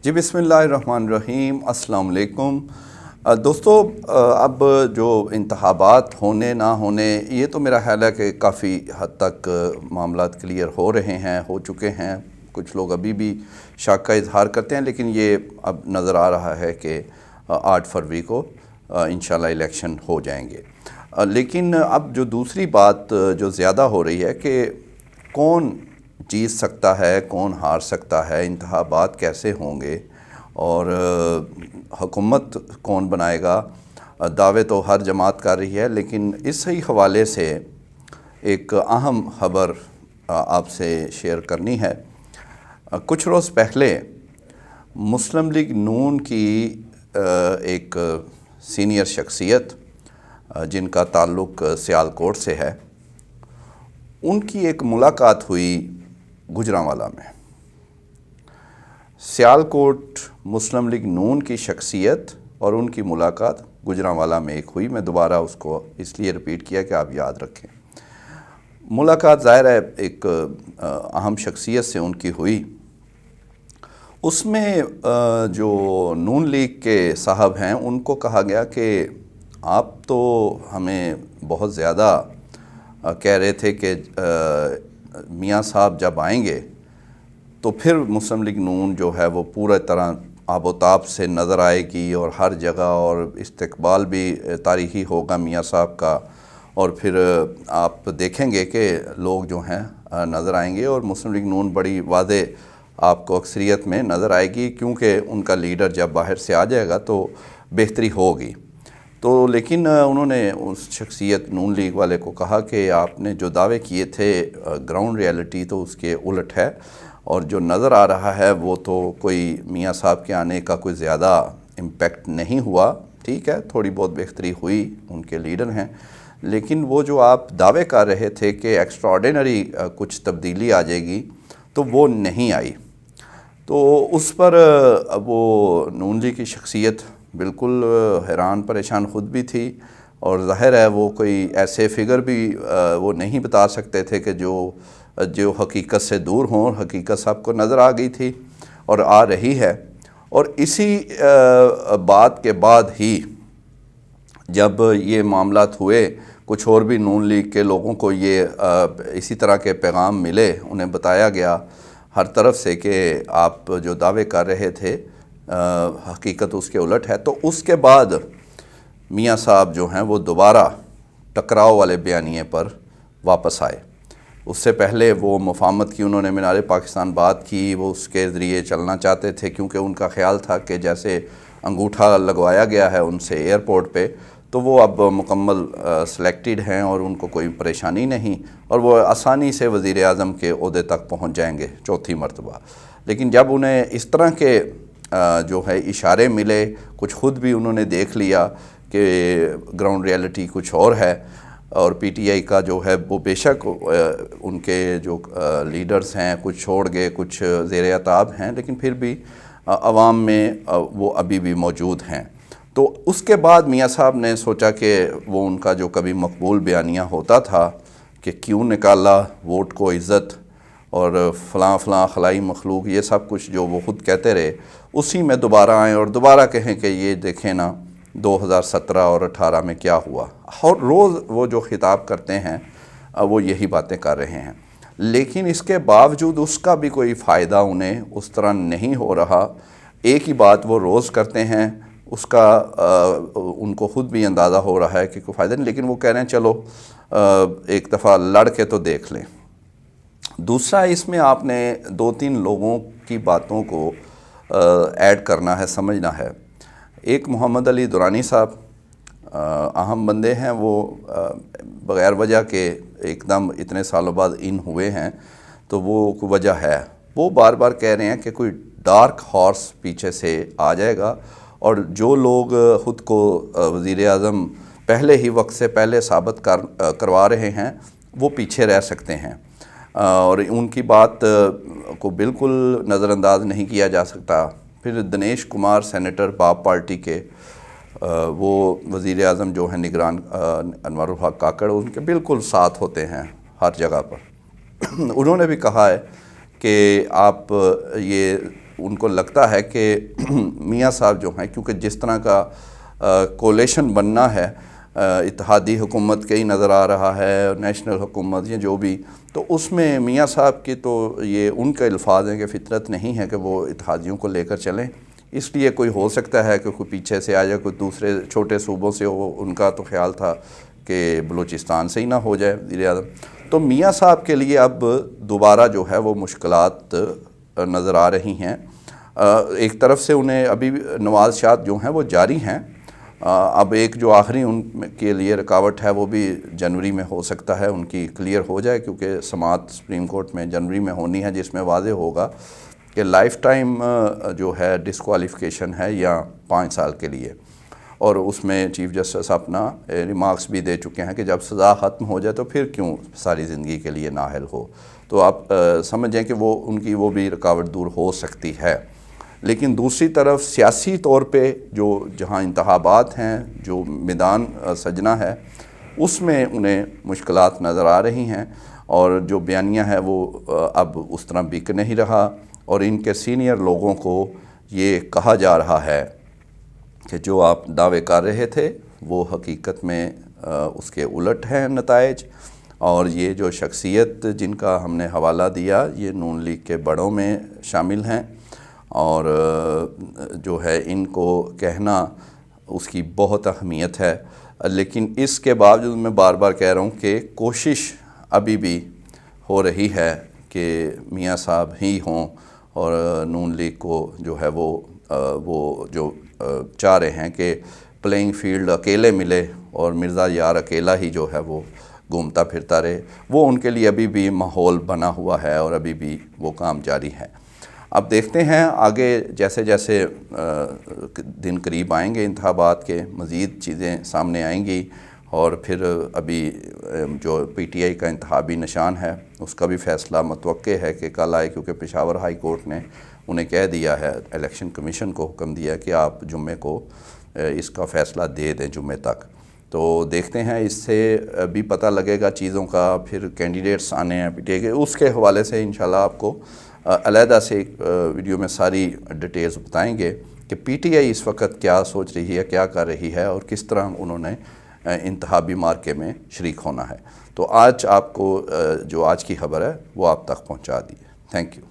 جی بسم اللہ الرحمن الرحیم، السلام علیکم دوستو۔ اب جو انتخابات ہونے نہ ہونے، یہ تو میرا خیال ہے کہ کافی حد تک معاملات کلیئر ہو رہے ہیں، ہو چکے ہیں۔ کچھ لوگ ابھی بھی شک کا اظہار کرتے ہیں، لیکن یہ اب نظر آ رہا ہے کہ 8 فروری کو انشاءاللہ الیکشن ہو جائیں گے۔ لیکن اب جو دوسری بات جو زیادہ ہو رہی ہے کہ کون جیت سکتا ہے، کون ہار سکتا ہے، انتخابات کیسے ہوں گے اور حکومت کون بنائے گا۔ دعوے تو ہر جماعت کر رہی ہے، لیکن اس ہی حوالے سے ایک اہم خبر آپ سے شیئر کرنی ہے۔ کچھ روز پہلے مسلم لیگ نون کی ایک سینئر شخصیت جن کا تعلق سیالکوٹ سے ہے، ان کی ایک ملاقات ہوئی گوجرانوالہ میں۔ سیالکوٹ مسلم لیگ نون کی شخصیت اور ان کی ملاقات گوجرانوالہ میں ایک ہوئی۔ میں دوبارہ اس کو اس لیے ریپیٹ کیا کہ آپ یاد رکھیں۔ ملاقات ظاہر ہے ایک اہم شخصیت سے ان کی ہوئی۔ اس میں جو نون لیگ کے صاحب ہیں ان کو کہا گیا کہ آپ تو ہمیں بہت زیادہ کہہ رہے تھے کہ میاں صاحب جب آئیں گے تو پھر مسلم لیگ نون جو ہے وہ پورے طرح آب و تاب سے نظر آئے گی، اور ہر جگہ اور استقبال بھی تاریخی ہوگا میاں صاحب کا، اور پھر آپ دیکھیں گے کہ لوگ جو ہیں نظر آئیں گے، اور مسلم لیگ نون بڑی واضح آپ کو اکثریت میں نظر آئے گی، کیونکہ ان کا لیڈر جب باہر سے آ جائے گا تو بہتری ہوگی۔ تو لیکن انہوں نے اس شخصیت نون لیگ والے کو کہا کہ آپ نے جو دعوے کیے تھے گراؤنڈ ریالٹی تو اس کے الٹ ہے، اور جو نظر آ رہا ہے وہ تو کوئی میاں صاحب کے آنے کا کوئی زیادہ امپیکٹ نہیں ہوا۔ ٹھیک ہے، تھوڑی بہت بہتری ہوئی، ان کے لیڈر ہیں، لیکن وہ جو آپ دعوے کر رہے تھے کہ ایکسٹرا آرڈینری کچھ تبدیلی آ جائے گی تو وہ نہیں آئی۔ تو اس پر وہ نون لیگ کی شخصیت بالکل حیران پریشان خود بھی تھی، اور ظاہر ہے وہ کوئی ایسے فگر بھی وہ نہیں بتا سکتے تھے کہ جو حقیقت سے دور ہوں۔ حقیقت سب کو نظر آ گئی تھی اور آ رہی ہے۔ اور اسی بات کے بعد ہی جب یہ معاملات ہوئے، کچھ اور بھی نون لیگ کے لوگوں کو یہ اسی طرح کے پیغام ملے، انہیں بتایا گیا ہر طرف سے کہ آپ جو دعوے کر رہے تھے حقیقت اس کے الٹ ہے۔ تو اس کے بعد میاں صاحب جو ہیں وہ دوبارہ ٹکراؤ والے بیانیے پر واپس آئے۔ اس سے پہلے وہ مفاہمت کی، انہوں نے مینار پاکستان بات کی، وہ اس کے ذریعے چلنا چاہتے تھے، کیونکہ ان کا خیال تھا کہ جیسے انگوٹھا لگوایا گیا ہے ان سے ایئرپورٹ پہ، تو وہ اب مکمل سلیکٹڈ ہیں اور ان کو کوئی پریشانی نہیں، اور وہ آسانی سے وزیر اعظم کے عہدے تک پہنچ جائیں گے 4تھی مرتبہ۔ لیکن جب انہیں اس طرح کے جو ہے اشارے ملے، کچھ خود بھی انہوں نے دیکھ لیا کہ گراؤنڈ ریالٹی کچھ اور ہے، اور پی ٹی آئی کا جو ہے وہ بے شک ان کے جو لیڈرز ہیں کچھ چھوڑ گئے، کچھ زیر عتاب ہیں، لیکن پھر بھی عوام میں وہ ابھی بھی موجود ہیں۔ تو اس کے بعد میاں صاحب نے سوچا کہ وہ ان کا جو کبھی مقبول بیانیہ ہوتا تھا کہ کیوں نکالا ووٹ کو عزت اور فلاں فلاں خلائی مخلوق، یہ سب کچھ جو وہ خود کہتے رہے، اسی میں دوبارہ آئیں اور دوبارہ کہیں کہ یہ دیکھیں نا 2017 اور 18 میں کیا ہوا۔ اور روز وہ جو خطاب کرتے ہیں وہ یہی باتیں کر رہے ہیں، لیکن اس کے باوجود اس کا بھی کوئی فائدہ انہیں اس طرح نہیں ہو رہا۔ ایک ہی بات وہ روز کرتے ہیں، اس کا ان کو خود بھی اندازہ ہو رہا ہے کہ کوئی فائدہ نہیں، لیکن وہ کہہ رہے ہیں چلو ایک دفعہ لڑ کے تو دیکھ لیں۔ دوسرا، اس میں آپ نے 2-3 لوگوں کی باتوں کو ایڈ کرنا ہے، سمجھنا ہے۔ ایک محمد علی درانی صاحب اہم بندے ہیں، وہ بغیر وجہ کے ایک دم اتنے سالوں بعد ان ہوئے ہیں، تو وہ کوئی وجہ ہے۔ وہ بار بار کہہ رہے ہیں کہ کوئی ڈارک ہارس پیچھے سے آ جائے گا، اور جو لوگ خود کو وزیر اعظم پہلے ہی وقت سے پہلے ثابت کروا رہے ہیں وہ پیچھے رہ سکتے ہیں، اور ان کی بات کو بالکل نظر انداز نہیں کیا جا سکتا۔ پھر دنیش کمار سینیٹر باپ پارٹی کے، وہ وزیر اعظم جو ہیں نگران انوار الحق کاکڑ، ان کے بالکل ساتھ ہوتے ہیں ہر جگہ پر۔ انہوں نے بھی کہا ہے کہ آپ یہ ان کو لگتا ہے کہ میاں صاحب جو ہیں، کیونکہ جس طرح کا کولیشن بننا ہے، اتحادی حکومت کئی نظر آ رہا ہے، نیشنل حکومت یا جو بھی، تو اس میں میاں صاحب کی تو یہ ان کے الفاظ ہیں کہ فطرت نہیں ہے کہ وہ اتحادیوں کو لے کر چلیں، اس لیے کوئی ہو سکتا ہے کہ کوئی پیچھے سے آ جائے، کوئی دوسرے چھوٹے صوبوں سے ہو، ان کا تو خیال تھا کہ بلوچستان سے ہی نہ ہو جائے وزیر اعظم۔ تو میاں صاحب کے لیے اب دوبارہ جو ہے وہ مشکلات نظر آ رہی ہیں۔ ایک طرف سے انہیں ابھی نوازشات جو ہیں وہ جاری ہیں، اب ایک جو آخری ان کے لیے رکاوٹ ہے وہ بھی جنوری میں ہو سکتا ہے ان کی کلیئر ہو جائے، کیونکہ سماعت سپریم کورٹ میں جنوری میں ہونی ہے، جس میں واضح ہوگا کہ لائف ٹائم جو ہے ڈسکوالیفیکیشن ہے یا 5 سال کے لیے، اور اس میں چیف جسٹس اپنا ریمارکس بھی دے چکے ہیں کہ جب سزا ختم ہو جائے تو پھر کیوں ساری زندگی کے لیے نااہل ہو۔ تو آپ سمجھیں کہ وہ ان کی وہ بھی رکاوٹ دور ہو سکتی ہے۔ لیکن دوسری طرف سیاسی طور پہ جو جہاں انتخابات ہیں، جو میدان سجنا ہے، اس میں انہیں مشکلات نظر آ رہی ہیں، اور جو بیانیہ ہے وہ اب اس طرح بک نہیں رہا، اور ان کے سینئر لوگوں کو یہ کہا جا رہا ہے کہ جو آپ دعوے کر رہے تھے وہ حقیقت میں اس کے الٹ ہیں نتائج، اور یہ جو شخصیت جن کا ہم نے حوالہ دیا یہ نون لیگ کے بڑوں میں شامل ہیں، اور جو ہے ان کو کہنا اس کی بہت اہمیت ہے۔ لیکن اس کے باوجود میں بار بار کہہ رہا ہوں کہ کوشش ابھی بھی ہو رہی ہے کہ میاں صاحب ہی ہوں، اور نون لیگ کو جو ہے وہ جو چاہ رہے ہیں کہ پلینگ فیلڈ اکیلے ملے اور مرزا یار اکیلا ہی جو ہے وہ گھومتا پھرتا رہے، وہ ان کے لیے ابھی بھی ماحول بنا ہوا ہے اور ابھی بھی وہ کام جاری ہے۔ اب دیکھتے ہیں آگے جیسے جیسے دن قریب آئیں گے انتخابات کے، مزید چیزیں سامنے آئیں گی، اور پھر ابھی جو پی ٹی آئی کا انتخابی نشان ہے اس کا بھی فیصلہ متوقع ہے کہ کل آئے، کیونکہ پشاور ہائی کورٹ نے انہیں کہہ دیا ہے، الیکشن کمیشن کو حکم دیا کہ آپ جمعے کو اس کا فیصلہ دے دیں جمعے تک۔ تو دیکھتے ہیں، اس سے بھی پتہ لگے گا چیزوں کا، پھر کینڈیڈیٹس آنے ہیں پی ٹی آئی کے، اس کے حوالے سے انشاءاللہ آپ کو علیحدہ سے ایک ویڈیو میں ساری ڈیٹیلز بتائیں گے کہ پی ٹی آئی اس وقت کیا سوچ رہی ہے، کیا کر رہی ہے، اور کس طرح انہوں نے انتخابی مارکے میں شریک ہونا ہے۔ تو آج آپ کو جو آج کی خبر ہے وہ آپ تک پہنچا دی ہے۔ Thank you.